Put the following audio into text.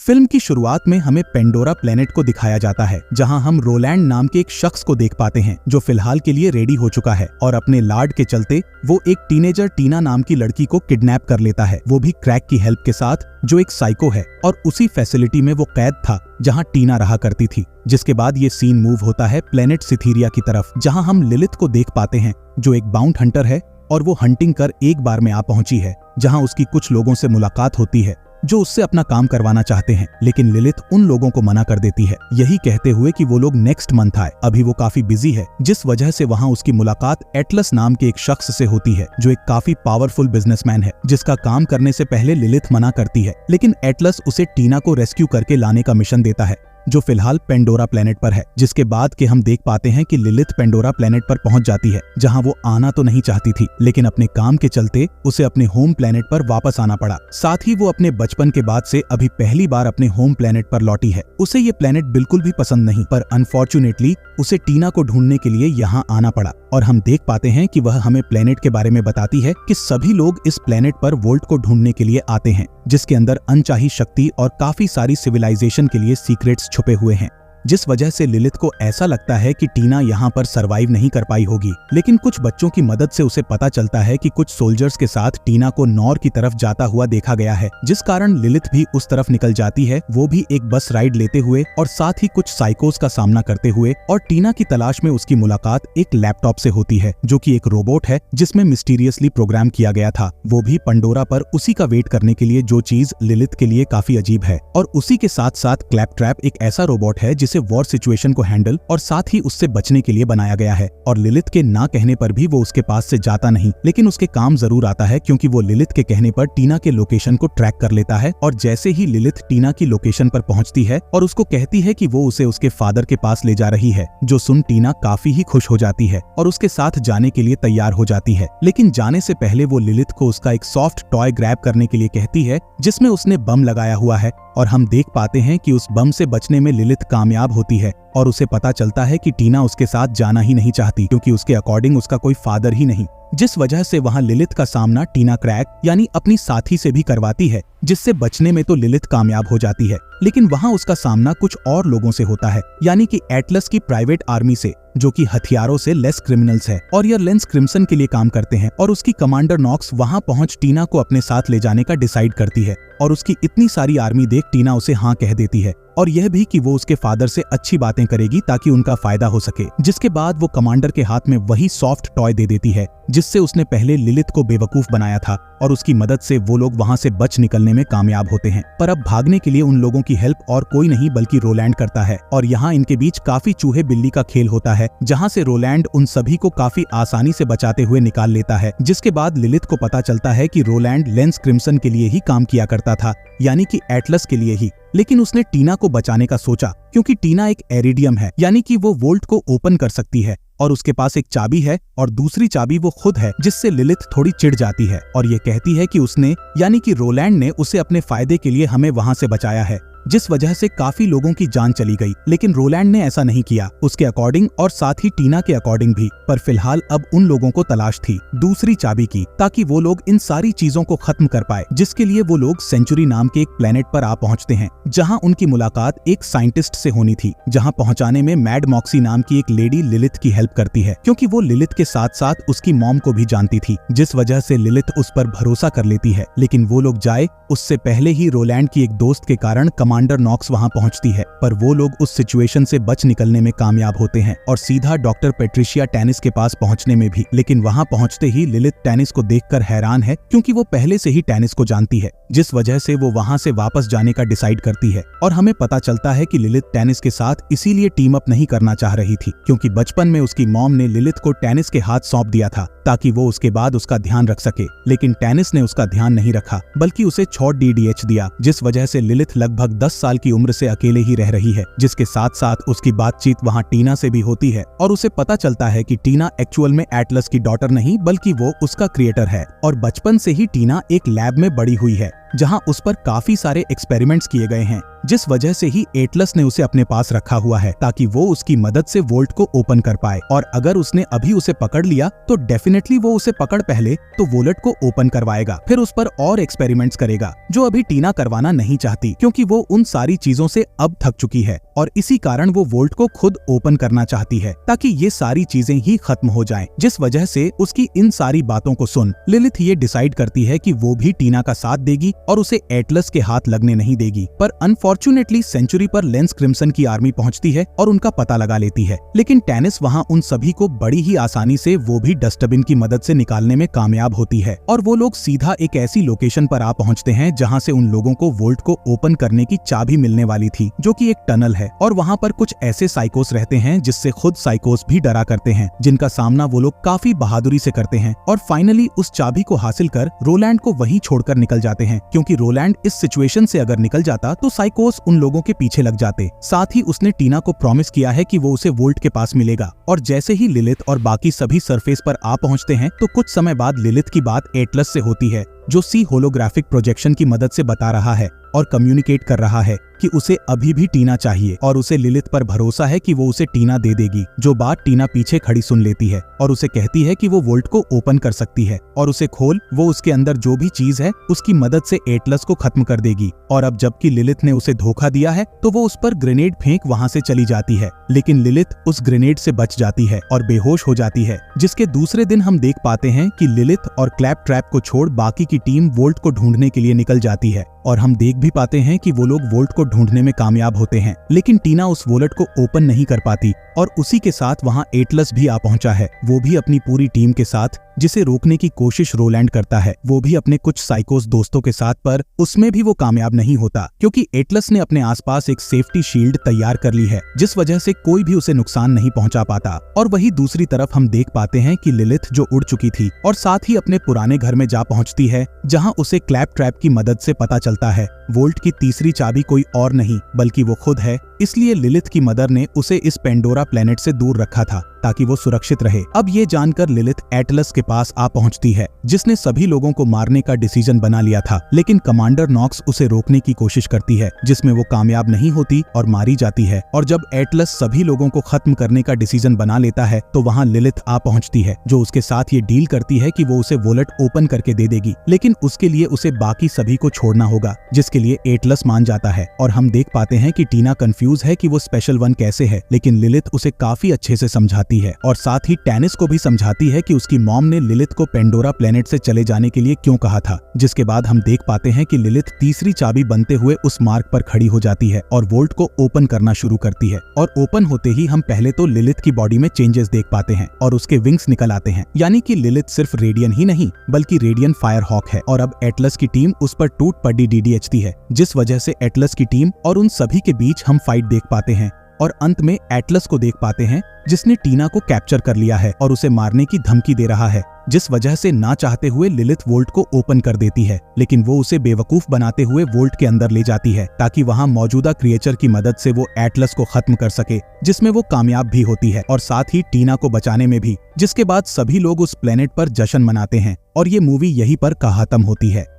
Film की शुरुआत में हमें पेंडोरा प्लेनेट को दिखाया जाता है, जहां हम रोलैंड नाम के एक शख्स को देख पाते हैं जो फिलहाल के लिए रेडी हो चुका है और अपने लाड के चलते वो एक टीनेजर टीना नाम की लड़की को किडनैप कर लेता है, वो भी क्रैक की हेल्प के साथ, जो एक साइको है और उसी फैसिलिटी में वो कैद था जहां टीना रहा करती थी। जिसके बाद ये सीन मूव होता है प्लेनेट सिथीरिया की तरफ, जहां हम लिलिथ को देख पाते हैं जो एक बाउंड हंटर है और वो हंटिंग कर एक बार में आ पहुंची है, जहां उसकी कुछ लोगों से मुलाकात होती है जो उससे अपना काम करवाना चाहते हैं, लेकिन लिलिथ उन लोगों को मना कर देती है, यही कहते हुए कि वो लोग नेक्स्ट मंथ आए, अभी वो काफी बिजी है, जिस वजह से वहां उसकी मुलाकात एटलस नाम के एक शख्स से होती है जो एक काफी पावरफुल बिजनेसमैन है, जिसका काम करने से पहले लिलिथ मना करती है, लेकिन एटलस उसे टीना को रेस्क्यू करके लाने का मिशन देता है जो फिलहाल पेंडोरा प्लेनेट पर है। जिसके बाद के हम देख पाते हैं कि लिलिथ पेंडोरा प्लेनेट पर पहुंच जाती है, जहां वो आना तो नहीं चाहती थी, लेकिन अपने काम के चलते उसे अपने होम प्लेनेट पर वापस आना पड़ा। साथ ही वो अपने बचपन के बाद से अभी पहली बार अपने होम प्लेनेट पर लौटी है। उसे ये प्लेनेट बिल्कुल भी पसंद नहीं, पर अनफॉर्चुनेटली उसे टीना को ढूंढने के लिए यहाँ आना पड़ा और हम देख पाते हैं कि वह हमें प्लेनेट के बारे में बताती है कि सभी लोग इस प्लेनेट पर वोल्ट को ढूंढने के लिए आते हैं, जिसके अंदर अनचाही शक्ति और काफी सारी सिविलाइजेशन के लिए सीक्रेट्स छुपे हुए हैं, जिस वजह से लिलिथ को ऐसा लगता है कि टीना यहाँ पर सरवाइव नहीं कर पाई होगी। लेकिन कुछ बच्चों की मदद से उसे पता चलता है कि कुछ सोल्जर्स के साथ टीना को नॉर की तरफ जाता हुआ देखा गया है, जिस कारण लिलिथ भी उस तरफ निकल जाती है, वो भी एक बस राइड लेते हुए और साथ ही कुछ साइकोस का सामना करते हुए, और टीना की तलाश में उसकी मुलाकात एक लैपटॉप से होती है जो कि एक रोबोट है जिसमें मिस्टीरियसली प्रोग्राम किया गया था, वो भी पंडोरा पर उसी का वेट करने के लिए, जो चीज लिलिथ के लिए काफी अजीब है। और उसी के साथ साथ क्लैपट्रैप एक ऐसा रोबोट है जिसे वॉर सिचुएशन को हैंडल और साथ ही उससे बचने के लिए बनाया गया है, और लिलिथ के ना कहने पर भी वो उसके पास से जाता नहीं, लेकिन उसके काम जरूर आता है क्योंकि वो लिलिथ के कहने पर टीना के लोकेशन को ट्रैक कर लेता है। और जैसे ही लिलिथ टीना की लोकेशन पर पहुंचती है और उसको कहती है कि वो उसे उसके फादर के पास ले जा रही है, जो सुन टीना काफी ही खुश हो जाती है और उसके साथ जाने के लिए तैयार हो जाती है। लेकिन जाने से पहले वो लिलिथ को उसका एक सॉफ्ट टॉय ग्रैब करने के लिए कहती है जिसमें उसने बम लगाया हुआ है, और हम देख पाते हैं कि उस बम से बचने में लिलिथ कामयाब होती है और उसे पता चलता है कि टीना उसके साथ जाना ही नहीं चाहती क्योंकि उसके अकॉर्डिंग उसका कोई फादर ही नहीं, जिस वजह से वहां लिलिथ का सामना टीना क्रैक यानी अपनी साथी से भी करवाती है, जिससे बचने में तो लिलिथ कामयाब हो जाती है, लेकिन वहां उसका सामना कुछ और लोगों से होता है, यानी कि एटलस की प्राइवेट आर्मी से, जो कि हथियारों से लेस क्रिमिनल्स है और ये लेंस क्रिम्सन के लिए काम करते हैं। और उसकी कमांडर नॉक्स वहां पहुंच टीना को अपने साथ ले जाने का डिसाइड करती है, और उसकी इतनी सारी आर्मी देख टीना उसे हाँ कह देती है, और यह भी कि वो उसके फादर से अच्छी बातें करेगी ताकि उनका फायदा हो सके। जिसके बाद वो कमांडर के हाथ में वही सॉफ्ट टॉय दे देती है जिससे उसने पहले लिलिथ को बेवकूफ बनाया था, और उसकी मदद से वो लोग वहां से बच निकलने में कामयाब होते हैं। पर अब भागने के लिए उन लोगों की हेल्प और कोई नहीं बल्कि रोलैंड करता है, और यहाँ इनके बीच काफी चूहे बिल्ली का खेल होता है, जहाँ से रोलैंड उन सभी को काफी आसानी से बचाते हुए निकाल लेता है। जिसके बाद लिलिथ को पता चलता है कि रोलैंड लेंस क्रिम्सन के लिए ही काम किया करता था, यानी कि एटलस के लिए ही, लेकिन उसने टीना को बचाने का सोचा क्योंकि टीना एक एरिडियम है, यानी कि वो वोल्ट को ओपन कर सकती है, और उसके पास एक चाबी है और दूसरी चाबी वो खुद है, जिससे लिलिथ थोड़ी चिढ़ जाती है और ये कहती है कि उसने यानी कि रोलैंड ने उसे अपने फायदे के लिए हमें वहां से बचाया है, जिस वजह से काफी लोगों की जान चली गई, लेकिन रोलैंड ने ऐसा नहीं किया उसके अकॉर्डिंग और साथ ही टीना के अकॉर्डिंग भी। पर फिलहाल अब उन लोगों को तलाश थी दूसरी चाबी की, ताकि वो लोग इन सारी चीजों को खत्म कर पाए, जिसके लिए वो लोग सेंचुरी नाम के एक प्लेनेट पर आ पहुंचते हैं, जहां उनकी मुलाकात एक साइंटिस्ट से होनी थी, जहां पहुंचाने में मैड मॉक्सी नाम की एक लेडी लिलिथ की हेल्प करती है, क्योंकि वो लिलिथ के साथ साथ उसकी मॉम को भी जानती थी, जिस वजह से लिलिथ उस पर भरोसा कर लेती है। लेकिन वो लोग जाए उससे पहले ही रोलैंड की एक दोस्त के कारण कमांडर नॉक्स वहां पहुंचती है, पर वो लोग उस सिचुएशन से बच निकलने में कामयाब होते हैं और सीधा डॉक्टर पेट्रिशिया टेनिस के पास पहुंचने में भी। लेकिन वहां पहुंचते ही लिलिथ टेनिस को देखकर हैरान है क्योंकि वो पहले से ही टेनिस को जानती है, जिस वजह से वो वहां से वापस जाने का डिसाइड करती है। और हमें पता चलता है कि लिलिथ टेनिस के साथ इसीलिए टीम अप नहीं करना चाह रही थी क्योंकि बचपन में उसकी मॉम ने लिलिथ को टेनिस के हाथ सौंप दिया था ताकि वो उसके बाद उसका ध्यान रख सके, लेकिन टेनिस ने उसका ध्यान नहीं रखा बल्कि उसे छोड़ DDH दिया, जिस वजह से लिलिथ लगभग 10 साल की उम्र से अकेले ही रह रही है। जिसके साथ साथ उसकी बातचीत वहां टीना से भी होती है और उसे पता चलता है कि टीना एक्चुअल में एटलस की डॉटर नहीं बल्कि वो उसका क्रिएटर है, और बचपन से ही टीना एक लैब में बड़ी हुई है, जहाँ उस पर काफी सारे एक्सपेरिमेंट्स किए गए हैं, जिस वजह से ही एटलस ने उसे अपने पास रखा हुआ है ताकि वो उसकी मदद से वोल्ट को ओपन कर पाए। और अगर उसने अभी उसे पकड़ लिया तो डेफिनेटली वो उसे पकड़ पहले तो वोल्ट को ओपन करवाएगा, फिर उस पर और एक्सपेरिमेंट्स करेगा जो अभी टीना करवाना नहीं चाहती, क्योंकि वो उन सारी चीजों से अब थक चुकी है और इसी कारण वो वोल्ट को खुद ओपन करना चाहती है ताकि ये सारी चीजें ही खत्म हो जाएं। जिस वजह से उसकी इन सारी बातों को सुन लिलिथ ये डिसाइड करती है कि वो भी टीना का साथ देगी और उसे एटलस के हाथ लगने नहीं देगी। पर अनफॉर्चुनेटली सेंचुरी पर लेंस क्रिम्सन की आर्मी पहुंचती है और उनका पता लगा लेती है, लेकिन टैनिस वहां उन सभी को बड़ी ही आसानी से वो भी डस्टबिन की मदद से निकालने में कामयाब होती है और वो लोग सीधा एक ऐसी लोकेशन पर आ पहुंचते हैं जहां से उन लोगों को वोल्ट को ओपन करने की चाबी मिलने वाली थी, जो कि एक टनल है। और वहां पर कुछ ऐसे साइकोस रहते हैं जिससे खुद साइकोस भी डरा करते हैं, जिनका सामना वो लोग काफी बहादुरी से करते हैं और फाइनली उस चाबी को हासिल कर रोलैंड को वहीं छोड़कर निकल जाते हैं, क्योंकि रोलैंड इस सिचुएशन से अगर निकल जाता तो साइकोस उन लोगों के पीछे लग जाते। साथ ही उसने टीना को प्रॉमिस किया है कि वो उसे वोल्ट के पास मिलेगा। और जैसे ही लिलिथ और बाकी सभी सरफेस पर आ पहुंचते हैं तो कुछ समय बाद लिलिथ की बात एटलस से होती है, जो सी होलोग्राफिक प्रोजेक्शन की मदद से बता रहा है और कम्युनिकेट कर रहा है कि उसे अभी भी टीना चाहिए और उसे लिलिथ पर भरोसा है कि वो उसे टीना दे देगी। जो बात टीना पीछे खड़ी सुन लेती है और उसे कहती है कि वो वोल्ट को ओपन कर सकती है और उसे खोल, वो उसके अंदर जो भी चीज है उसकी मदद से एटलस को खत्म कर देगी। और अब जबकि लिलिथ ने उसे धोखा दिया है तो वो उस पर ग्रेनेड फेंक वहां से चली जाती है, लेकिन लिलिथ उस ग्रेनेड से बच जाती है और बेहोश हो जाती है। जिसके दूसरे दिन हम देख पाते हैं कि लिलिथ और क्लैप ट्रैप को छोड़ बाकी की टीम वोल्ट को ढूंढने के लिए निकल जाती है और हम देख भी पाते हैं कि वो लोग वोल्ट को ढूंढने में कामयाब होते हैं, लेकिन टीना उस वोल्ट को ओपन नहीं कर पाती और उसी के साथ वहां एटलस भी आ पहुंचा है, वो भी अपनी पूरी टीम के साथ, जिसे रोकने की कोशिश रोलैंड करता है, वो भी अपने कुछ साइकोस दोस्तों के साथ, पर उसमें भी वो कामयाब नहीं होता क्योंकि एटलस ने अपने आसपास एक सेफ्टी शील्ड तैयार कर ली है, जिस वजह से कोई भी उसे नुकसान नहीं पहुंचा पाता। और वही दूसरी तरफ हम देख पाते हैं कि लिलिथ जो उड़ चुकी थी और साथ ही अपने पुराने घर में जा पहुंचती है, जहां उसे क्लैप ट्रैप की मदद से पता चलता है वोल्ट की तीसरी चाबी कोई और नहीं बल्कि वो खुद है। इसलिए लिलिथ की मदर ने उसे इस पेंडोरा प्लेनेट से दूर रखा था ताकि वो सुरक्षित रहे। अब ये जानकर लिलिथ एटलस के पास आ पहुंचती है, जिसने सभी लोगों को मारने का डिसीजन बना लिया था, लेकिन कमांडर नॉक्स उसे रोकने की कोशिश करती है, जिसमें वो कामयाब नहीं होती और मारी जाती है। और जब एटलस सभी लोगों को खत्म करने का डिसीजन बना लेता है तो वहां लिलिथ आ पहुंचती है, जो उसके साथ ये डील करती है कि वो उसे वोल्ट ओपन करके दे देगी, लेकिन उसके लिए उसे बाकी सभी को छोड़ना होगा, जिसके लिए एटलस मान जाता है। और हम देख पाते हैं कि टीना कंफ्यूज है कि वो स्पेशल वन कैसे है, लेकिन लिलिथ उसे काफी अच्छे से समझाती है और साथ ही टैनिस को भी समझाती है कि उसकी मॉम ने लिलिथ को पेंडोरा प्लेनेट से चले जाने के लिए क्यों कहा था। जिसके बाद हम देख पाते हैं कि लिलिथ तीसरी चाबी बनते हुए उस मार्ग पर खड़ी हो जाती है और वोल्ट को ओपन करना शुरू करती है। और ओपन होते ही हम पहले तो लिलिथ की बॉडी में चेंजेस देख पाते हैं और उसके विंग्स निकल आते हैं, यानी कि लिलिथ सिर्फ रेडियन ही नहीं बल्कि रेडियन फायर हॉक है। और अब एटलस की टीम उस पर टूट पड़ी DDHती है, जिस वजह से एटलस की टीम और उन सभी के बीच हम फाइट देख पाते हैं और अंत में एटलस को देख पाते हैं, जिसने टीना को कैप्चर कर लिया है और उसे मारने की धमकी दे रहा है, जिस वजह से ना चाहते हुए लिलिथ वोल्ट को ओपन कर देती है, लेकिन वो उसे बेवकूफ बनाते हुए वोल्ट के अंदर ले जाती है ताकि वहां मौजूदा क्रिएचर की मदद से वो एटलस को खत्म कर सके, जिसमें वो कामयाब भी होती है और साथ ही टीना को बचाने में भी। जिसके बाद सभी लोग उस प्लेनेट पर जश्न मनाते हैं और ये मूवी यहीं पर खत्म होती है।